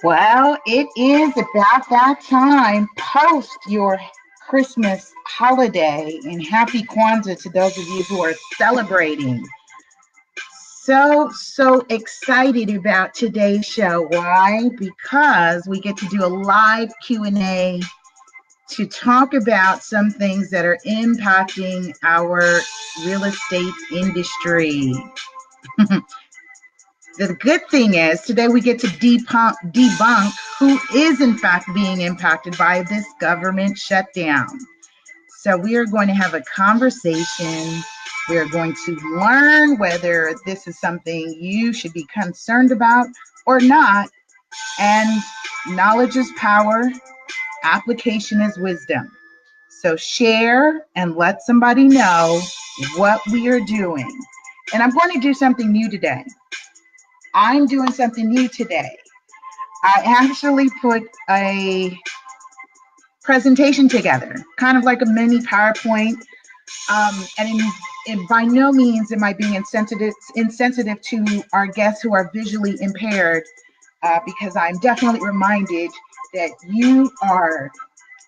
Well, it is about that time post your Christmas holiday, and happy Kwanzaa to those of you who are celebrating. So excited about today's show. Why? Because we get to do a live Q&A to talk about some things that are impacting our real estate industry. The good thing is today we get to debunk who is in fact being impacted by this government shutdown. So we are going to have a conversation. We are going to learn whether this is something you should be concerned about or not. And knowledge is power. Application is wisdom. So share and let somebody know what we are doing. And I'm going to do something new today. I'm doing something new today. I actually put a presentation together, kind of like a mini PowerPoint. And by no means am I being insensitive to our guests who are visually impaired, because I'm definitely reminded that you are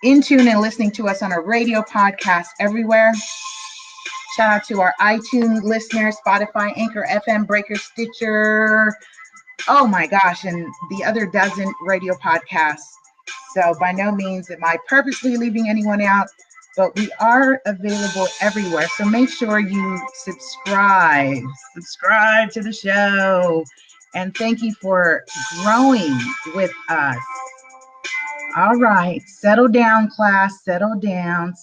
in tune and listening to us on a radio podcast everywhere. Shout out to our iTunes listeners, Spotify, Anchor, FM, Breaker, Stitcher, oh my gosh, and the other dozen radio podcasts. So by no means am I purposely leaving anyone out, but we are available everywhere. So make sure you subscribe to the show. And thank you for growing with us. All right, settle down, class, settle down.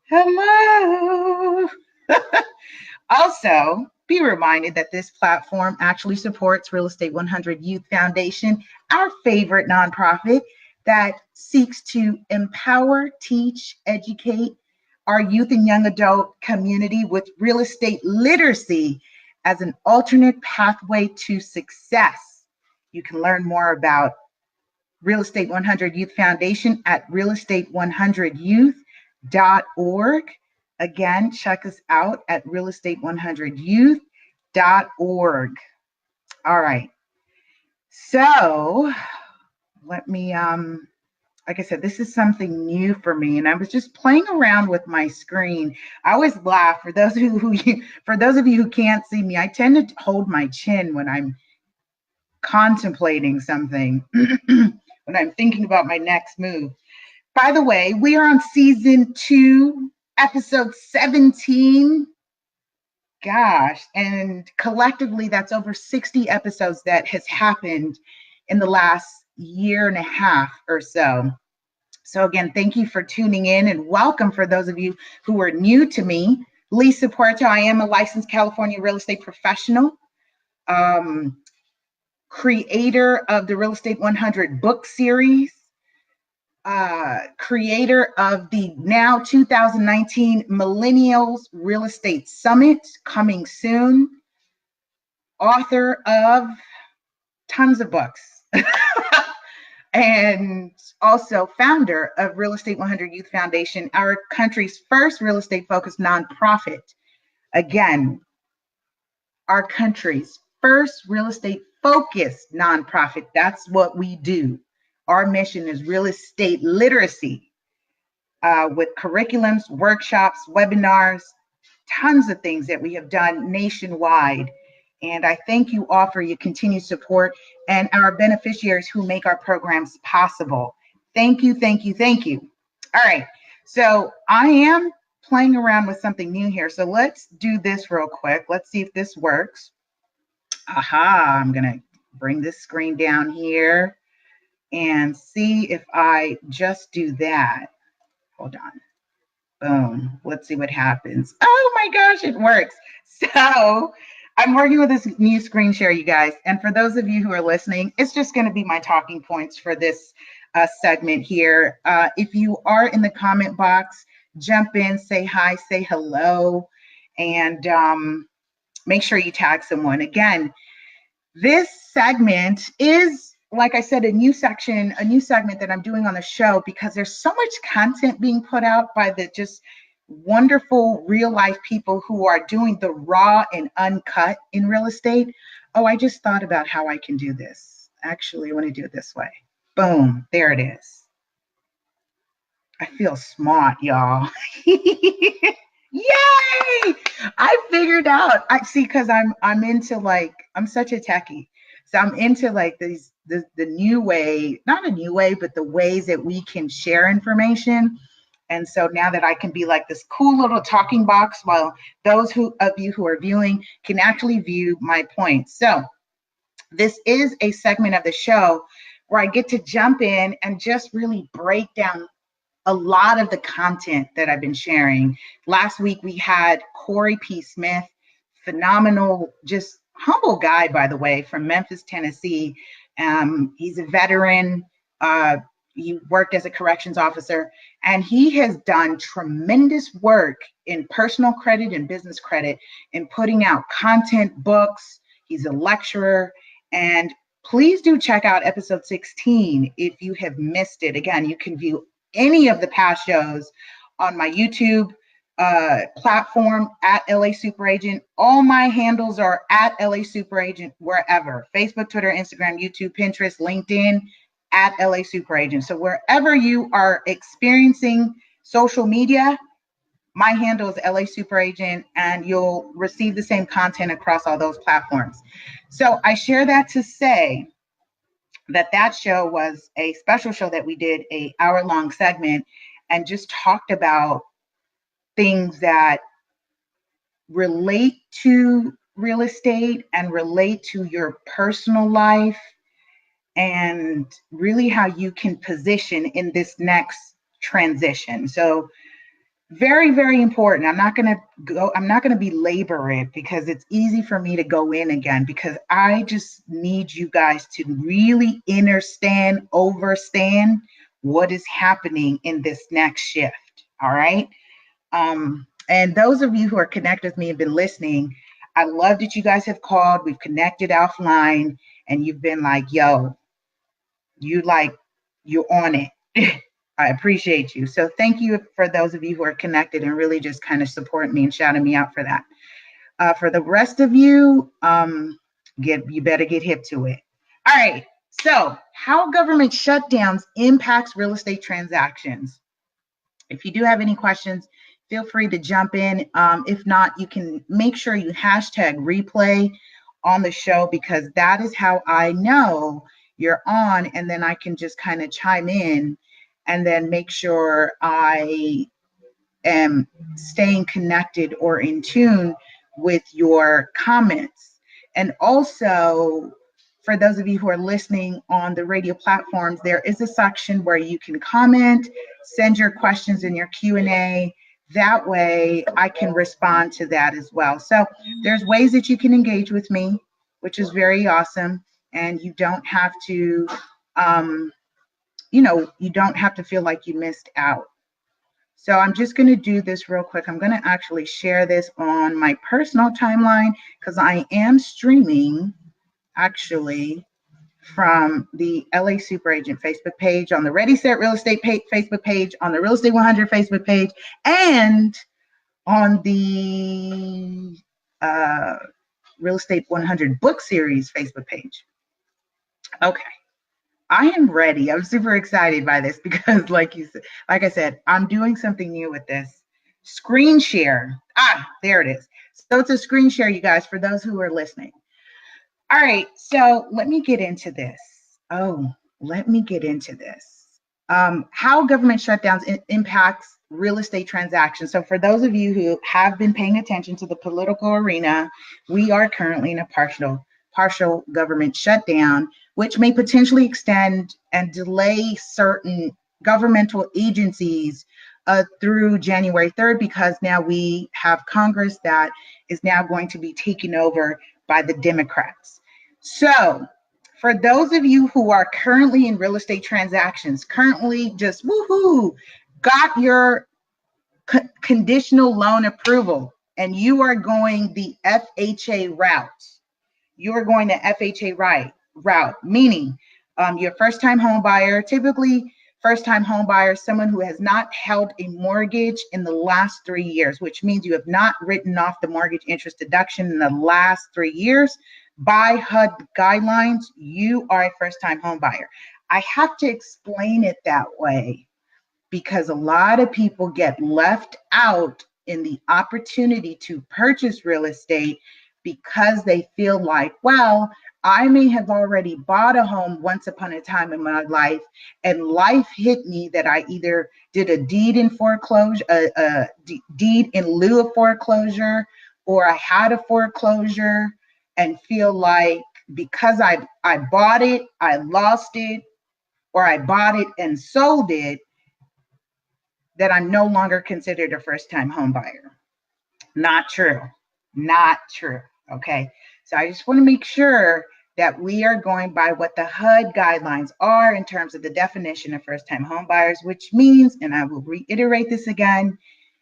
Hello. Also, be reminded that this platform actually supports Real Estate 100 Youth Foundation, our favorite nonprofit that seeks to empower, teach, educate our youth and young adult community with real estate literacy as an alternate pathway to success. You can learn more about Real Estate 100 Youth Foundation at realestate100youth.org. Again, check us out at realestate100youth.org. All right. So let me, like I said, this is something new for me, and I was just playing around with my screen. I always laugh. For those of you who can't see me, I tend to hold my chin when I'm contemplating something, when I'm thinking about my next move. By the way, we are on season 2. Episode 17, gosh, and collectively that's over 60 episodes that has happened in the last year and a half or so. So again, thank you for tuning in, and welcome for those of you who are new to me. Lisa Puerto, I am a licensed California real estate professional, creator of the Real Estate 100 book series, creator of the now 2019 Millennials Real Estate Summit, coming soon, author of tons of books, and also founder of Real Estate 100 Youth Foundation, our country's first real estate focused nonprofit. Again, our country's first real estate focused nonprofit. That's what we do. Our mission is real estate literacy, with curriculums, workshops, webinars, tons of things that we have done nationwide. And I thank you all for your continued support and our beneficiaries who make our programs possible. Thank you, thank you, thank you. All right, so I am playing around with something new here. So let's do this real quick. Let's see if this works. Aha, I'm gonna bring this screen down here and see if I just do that. Hold on. Boom. Let's see what happens. Oh my gosh, it works. So I'm working with this new screen share, you guys. And for those of you who are listening, it's just going to be my talking points for this segment here. If you are in the comment box, jump in, say hi, say hello, and make sure you tag someone. Again, this segment is, like I said, a new segment that I'm doing on the show, because there's so much content being put out by the just wonderful real life people who are doing the raw and uncut in real estate. Oh, I just thought about how I can do this. Actually, I want to do it this way. Boom, there it is. I feel smart, y'all. Yay! I figured out. I see, because I'm into, like, I'm such a techie. So I'm into like the new way, not a new way, but the ways that we can share information. And so now that I can be like this cool little talking box while those of you who are viewing can actually view my points. So this is a segment of the show where I get to jump in and just really break down a lot of the content that I've been sharing. Last week we had Corey P. Smith, phenomenal, just humble guy, by the way, from Memphis, Tennessee. He's a veteran. He worked as a corrections officer, and he has done tremendous work in personal credit and business credit in putting out content, books. He's a lecturer, and please do check out episode 16 if you have missed it. Again, you can view any of the past shows on my YouTube platform at LA Superagent. All my handles are at LA Superagent wherever: Facebook, Twitter, Instagram, YouTube, Pinterest, LinkedIn, at LA Superagent. So wherever you are experiencing social media, my handle is LA Superagent, and you'll receive the same content across all those platforms. So I share that to say that show was a special show that we did, a hour-long segment, and just talked about things that relate to real estate and relate to your personal life, and really how you can position in this next transition. So very, very important. I'm not going to belabor it, because it's easy for me to go in again, because I just need you guys to really understand what is happening in this next shift. All right. And those of you who are connected with me and been listening, I love that you guys have called. We've connected offline, and you've been like, yo, you're on it. I appreciate you. So thank you for those of you who are connected and really just kind of supporting me and shouting me out for that. For the rest of you, you better get hip to it. All right. So how government shutdowns impacts real estate transactions. If you do have any questions, feel free to jump in. If not, you can make sure you hashtag replay on the show, because that is how I know you're on, and then I can just kind of chime in and then make sure I am staying connected or in tune with your comments. And also, for those of you who are listening on the radio platforms, there is a section where you can comment, send your questions in your Q&A. That way I can respond to that as well. So there's ways that you can engage with me, which is very awesome. And you don't have to you don't have to feel like you missed out. So I'm just going to do this real quick. I'm going to actually share this on my personal timeline because I am streaming actually from the LA Super Agent Facebook page, on the Ready Set Real Estate Facebook page, on the Real Estate 100 Facebook page, and on the Real Estate 100 book series Facebook page. Okay. I am ready. I'm super excited by this because like I said, I'm doing something new with this. Screen share. There it is. So it's a screen share, you guys, for those who are listening. All right, so let me get into this. How government shutdowns impacts real estate transactions. So for those of you who have been paying attention to the political arena, we are currently in a partial government shutdown, which may potentially extend and delay certain governmental agencies through January 3rd, because now we have Congress that is now going to be taken over by the Democrats. So for those of you who are currently in real estate transactions, currently just got your conditional loan approval, and you are going the FHA route. You are going the FHA route, meaning you're a first-time home buyer, typically first-time home buyer, someone who has not held a mortgage in the last 3 years, which means you have not written off the mortgage interest deduction in the last 3 years. By HUD guidelines, you are a first-time home buyer. I have to explain it that way because a lot of people get left out in the opportunity to purchase real estate because they feel like, well, I may have already bought a home once upon a time in my life, and life hit me that I either did a deed in foreclosure, a deed in lieu of foreclosure, or I had a foreclosure, and feel like because I bought it, I lost it, or I bought it and sold it, that I'm no longer considered a first-time home buyer. Not true. Okay. So I just want to make sure that we are going by what the HUD guidelines are in terms of the definition of first-time home buyers, which means, and I will reiterate this again,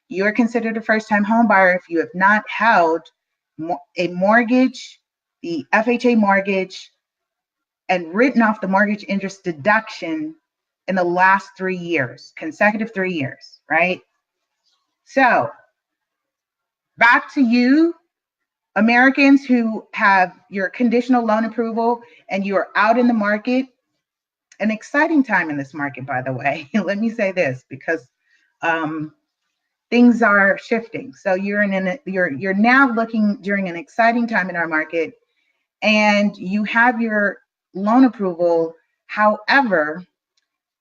you are considered a first-time home buyer if you have not held a mortgage, the FHA mortgage, and written off the mortgage interest deduction in the last 3 years, consecutive 3 years, right? So back to you, Americans who have your conditional loan approval and you are out in the market. An exciting time in this market, by the way. Let me say this, because things are shifting. So you're now looking during an exciting time in our market, and you have your loan approval. However,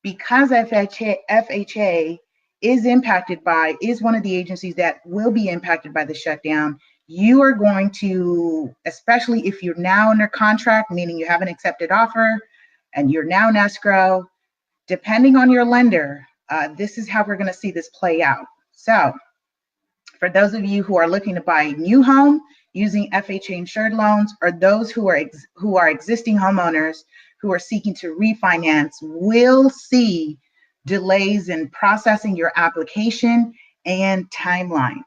because FHA is one of the agencies that will be impacted by the shutdown, you are going to, especially if you're now under contract, meaning you have an accepted offer and you're now in escrow, depending on your lender, this is how we're going to see this play out. So for those of you who are looking to buy a new home using FHA insured loans, or those who are existing homeowners who are seeking to refinance, will see delays in processing your application and timelines.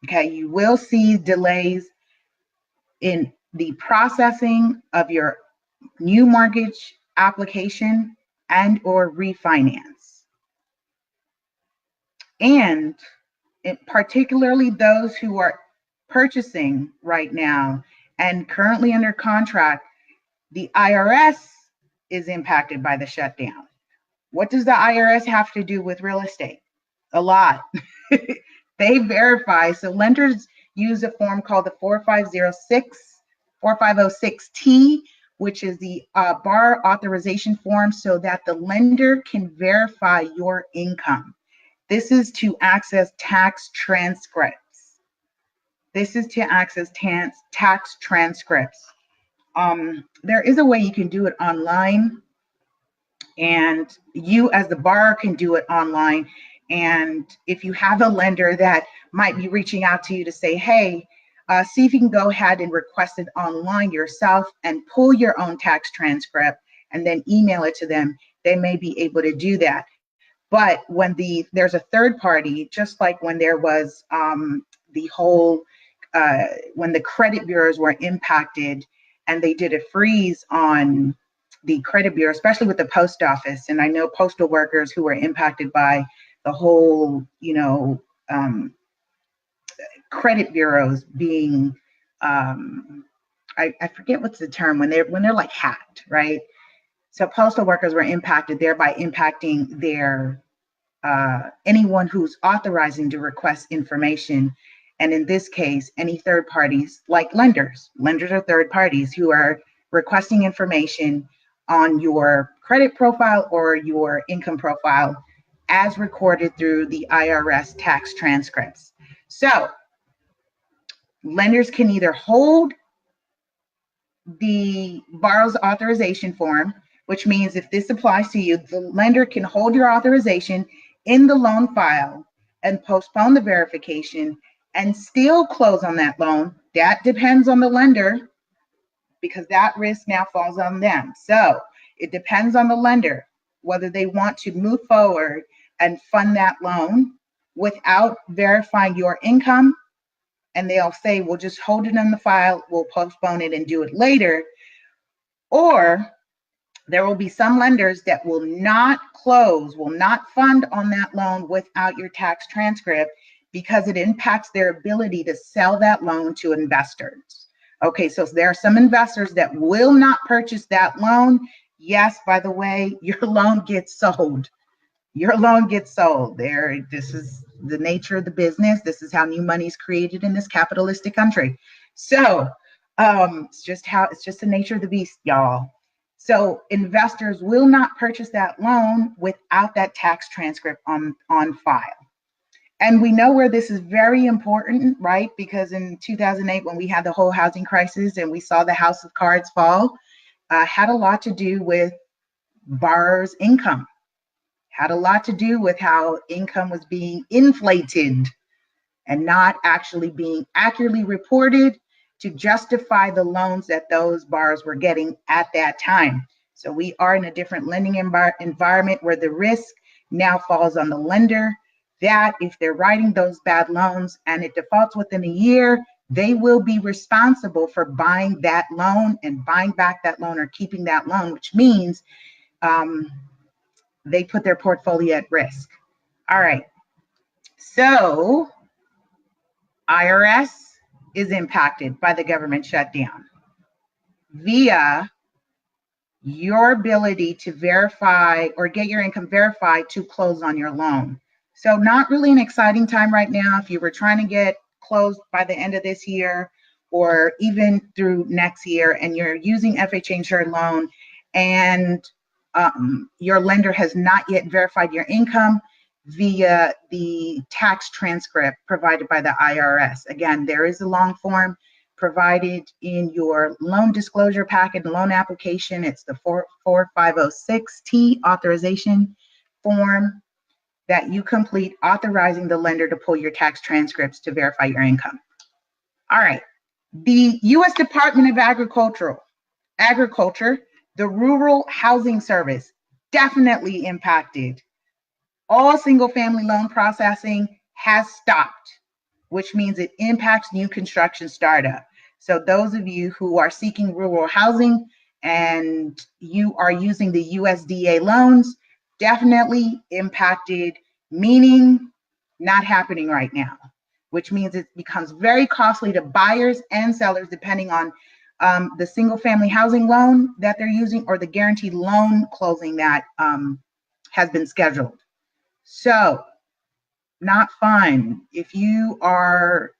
Okay, you will see delays in the processing of your new mortgage application and or refinance. And particularly those who are purchasing right now and currently under contract, the IRS is impacted by the shutdown. What does the IRS have to do with real estate? A lot. They verify. So lenders use a form called the 4506T, which is the bar authorization form, so that the lender can verify your income. This is to access tax transcripts. There is a way you can do it online, and you as the borrower can do it online. And if you have a lender that might be reaching out to you to say, hey, see if you can go ahead and request it online yourself and pull your own tax transcript and then email it to them, they may be able to do that. But when there's a third party, just like when there was the whole, when the credit bureaus were impacted and they did a freeze on the credit bureau, especially with the post office. And I know postal workers who were impacted by the whole, credit bureaus being, I forget what's the term, when they're like hacked, right? So postal workers were impacted, thereby impacting their anyone who's authorizing to request information. And in this case, any third parties like lenders. Lenders are third parties who are requesting information on your credit profile or your income profile as recorded through the IRS tax transcripts. So lenders can either hold the borrower's authorization form, which means if this applies to you, the lender can hold your authorization in the loan file and postpone the verification and still close on that loan. That depends on the lender, because that risk now falls on them. So it depends on the lender whether they want to move forward and fund that loan without verifying your income. And they'll say, we'll just hold it in the file, we'll postpone it and do it later. Or there will be some lenders that will not close, will not fund on that loan without your tax transcript, because it impacts their ability to sell that loan to investors. Okay, so there are some investors that will not purchase that loan. Yes, by the way, your loan gets sold. Your loan gets sold. This is the nature of the business. This is how new money is created in this capitalistic country. So it's just the nature of the beast, y'all. So investors will not purchase that loan without that tax transcript on file. And we know where this is very important, right? Because in 2008, when we had the whole housing crisis and we saw the house of cards fall, had a lot to do with borrowers' income. Had a lot to do with how income was being inflated and not actually being accurately reported to justify the loans that those borrowers were getting at that time. So we are in a different lending environment where the risk now falls on the lender, that if they're writing those bad loans and it defaults within a year, they will be responsible for buying that loan and buying back that loan or keeping that loan, which means they put their portfolio at risk. All right, so IRS is impacted by the government shutdown via your ability to verify or get your income verified to close on your loan. So not really an exciting time right now if you were trying to get closed by the end of this year or even through next year and you're using FHA insured loan and your lender has not yet verified your income via the tax transcript provided by the IRS. Again, there is a long form provided in your loan disclosure packet, loan application. It's the 4506T authorization form that you complete authorizing the lender to pull your tax transcripts to verify your income. All right, the U.S. Department of Agriculture, the Rural Housing Service, definitely impacted. All single family loan processing has stopped, which means it impacts new construction startup. So those of you who are seeking rural housing and you are using the USDA loans, definitely impacted, meaning not happening right now, which means it becomes very costly to buyers and sellers depending on the single family housing loan that they're using or the guaranteed loan closing that has been scheduled. So not fun if you are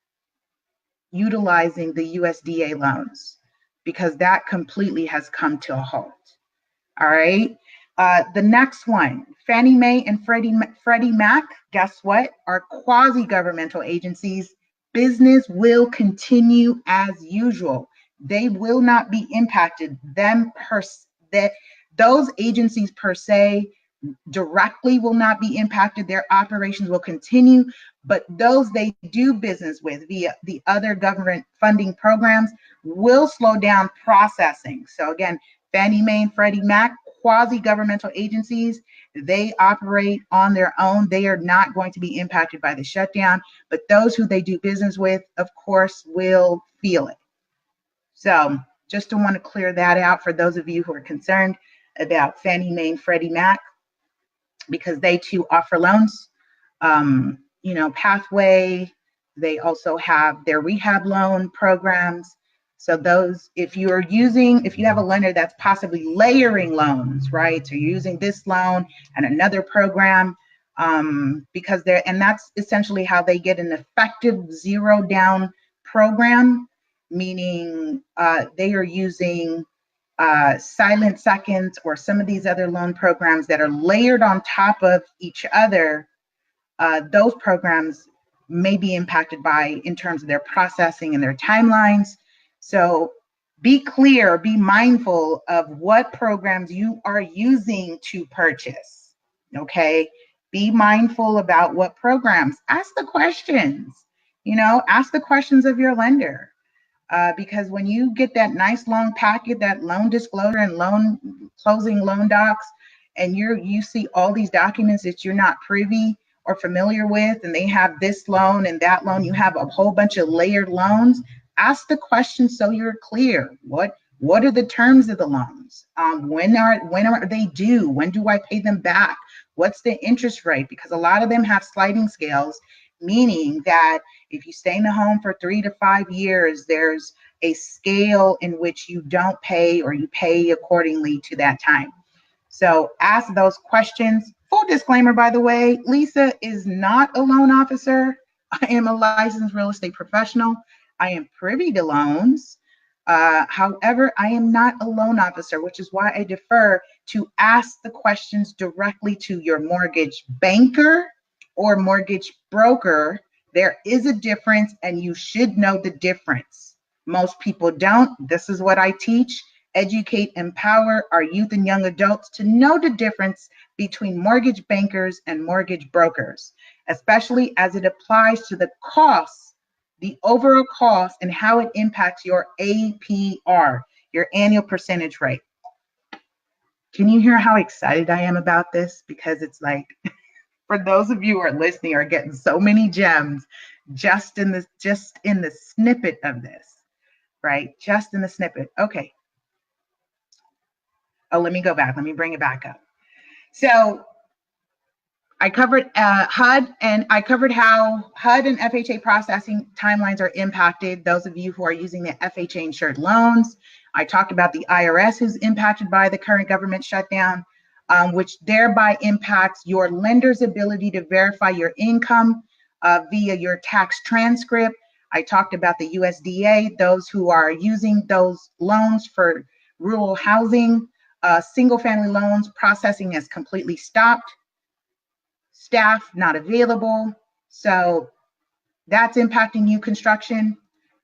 utilizing the USDA loans, because that completely has come to a halt. All right. The next one, Fannie Mae and Freddie Mac, guess what? Are quasi-governmental agencies. Business will continue as usual. They will not be impacted. Those agencies per se directly will not be impacted. Their operations will continue, but those they do business with via the other government funding programs will slow down processing. So again, Fannie Mae and Freddie Mac, quasi-governmental agencies, they operate on their own. They are not going to be impacted by the shutdown, but those who they do business with, of course, will feel it. So just to want to clear that out for those of you who are concerned about Fannie Mae and Freddie Mac, because they too offer loans. Pathway, they also have their rehab loan programs. So those, if you have a lender that's possibly layering loans, right? So you're using this loan and another program, and that's essentially how they get an effective zero down program, meaning they are using silent seconds or some of these other loan programs that are layered on top of each other. Those programs may be impacted in terms of their processing and their timelines. So be clear, be mindful of what programs you are using to purchase, okay? Be mindful about what programs. Ask the questions, ask the questions of your lender. Because when you get that nice long packet, that loan disclosure and loan closing loan docs, and you see all these documents that you're not privy or familiar with, and they have this loan and that loan, you have a whole bunch of layered loans. Ask the questions so you're clear. What are the terms of the loans? When are they due? When do I pay them back? What's the interest rate? Because a lot of them have sliding scales, meaning that if you stay in the home for 3 to 5 years, there's a scale in which you don't pay or you pay accordingly to that time. So ask those questions. Full disclaimer, by the way, Lisa is not a loan officer. I am a licensed real estate professional. I am privy to loans. However, I am not a loan officer, which is why I defer to ask the questions directly to your mortgage banker or mortgage broker. There is a difference, and you should know the difference. Most people don't. This is what I teach. Educate, empower our youth and young adults to know the difference between mortgage bankers and mortgage brokers, especially as it applies to the costs, the overall cost, and how it impacts your APR, your annual percentage rate. Can you hear how excited I am about this? Because it's like, for those of you who are listening, are getting so many gems just in the snippet of this, right? Just in the snippet. Okay. Oh, let me go back. Let me bring it back up. So I covered HUD, and I covered how HUD and FHA processing timelines are impacted. Those of you who are using the FHA insured loans. I talked about the IRS who's impacted by the current government shutdown, which thereby impacts your lender's ability to verify your income via your tax transcript. I talked about the USDA, those who are using those loans for rural housing. Single family loans processing has completely stopped. Staff not available. So that's impacting new construction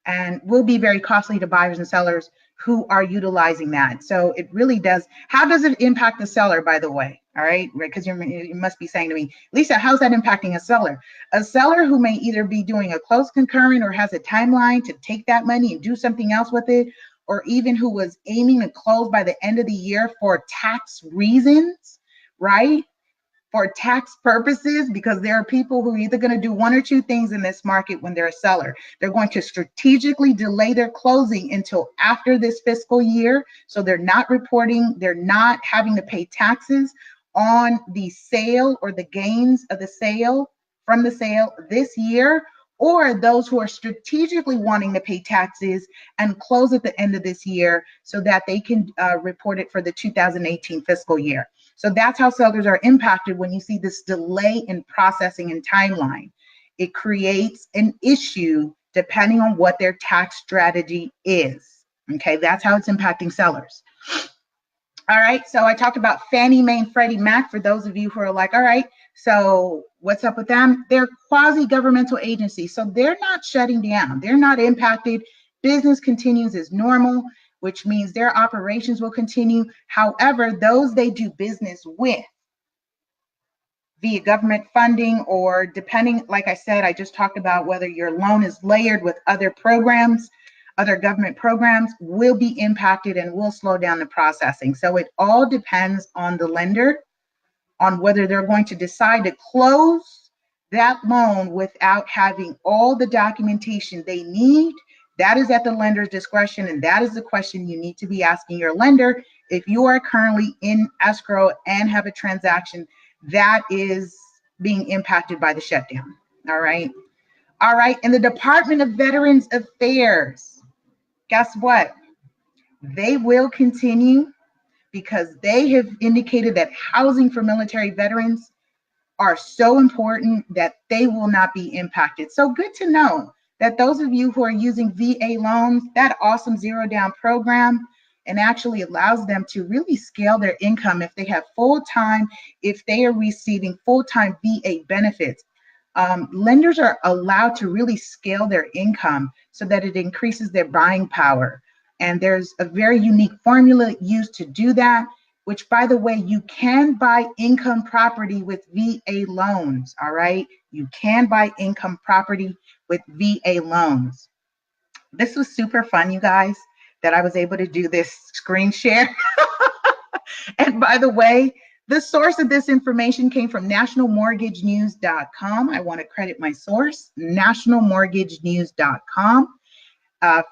and will be very costly to buyers and sellers who are utilizing that. So it really does. How does it impact the seller, by the way? All right, because you must be saying to me, Lisa, how's that impacting a seller? A seller who may either be doing a close concurrent or has a timeline to take that money and do something else with it, or even who was aiming to close by the end of the year for tax reasons, right? For tax purposes, because there are people who are either going to do one or two things in this market when they're a seller. They're going to strategically delay their closing until after this fiscal year. So they're not reporting, they're not having to pay taxes on the sale or the gains of the sale from the sale this year, or those who are strategically wanting to pay taxes and close at the end of this year so that they can report it for the 2018 fiscal year. So that's how sellers are impacted when you see this delay in processing and timeline. It creates an issue depending on what their tax strategy is. Okay, that's how it's impacting sellers. All right, so I talked about Fannie Mae and Freddie Mac for those of you who are like, all right, so what's up with them? They're quasi-governmental agencies, so they're not shutting down. They're not impacted. Business continues as normal, which means their operations will continue. However, those they do business with via government funding or depending, like I said, I just talked about whether your loan is layered with other programs. other government programs will be impacted and will slow down the processing. So it all depends on the lender, on whether they're going to decide to close that loan without having all the documentation they need. That is at the lender's discretion, and that is the question you need to be asking your lender if you are currently in escrow and have a transaction that is being impacted by the shutdown. All right. All right. And the Department of Veterans Affairs, guess what? They will continue, because they have indicated that housing for military veterans are so important that they will not be impacted. So good to know that those of you who are using VA loans, that awesome zero down program, and actually allows them to really scale their income if they have full-time, if they are receiving full-time VA benefits. Lenders are allowed to really scale their income so that it increases their buying power. And there's a very unique formula used to do that, which, by the way, you can buy income property with VA loans, all right? You can buy income property with VA loans. This was super fun, you guys, that I was able to do this screen share. And by the way, the source of this information came from nationalmortgagenews.com. I want to credit my source, nationalmortgagenews.com.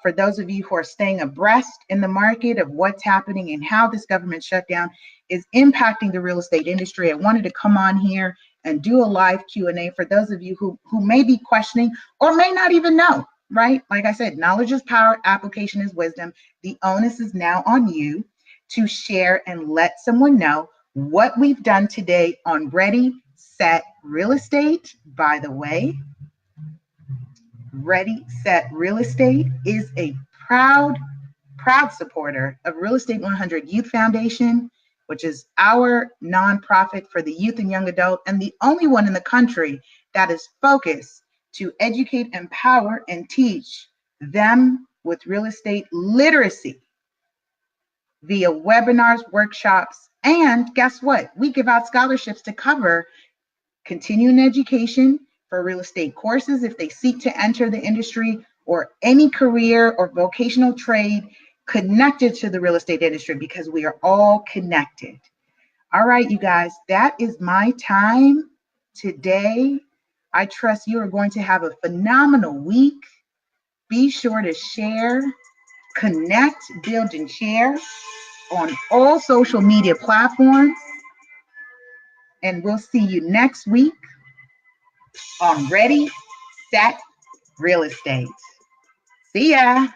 For those of you who are staying abreast in the market of what's happening and how this government shutdown is impacting the real estate industry, I wanted to come on here and do a live Q&A for those of you who may be questioning or may not even know, right? Like I said, knowledge is power, application is wisdom. The onus is now on you to share and let someone know what we've done today on Ready, Set, Real Estate. By the way, Ready, Set, Real Estate is a proud supporter of Real Estate 100 Youth Foundation, which is our nonprofit for the youth and young adult, and the only one in the country that is focused to educate, empower, and teach them with real estate literacy via webinars, workshops, and guess what? We give out scholarships to cover continuing education for real estate courses if they seek to enter the industry, or any career or vocational trade connected to the real estate industry, because we are all connected. All right, you guys, that is my time today. I trust you are going to have a phenomenal week. Be sure to share, connect, build, and share on all social media platforms. And we'll see you next week on Ready, Set, Real Estate. See ya.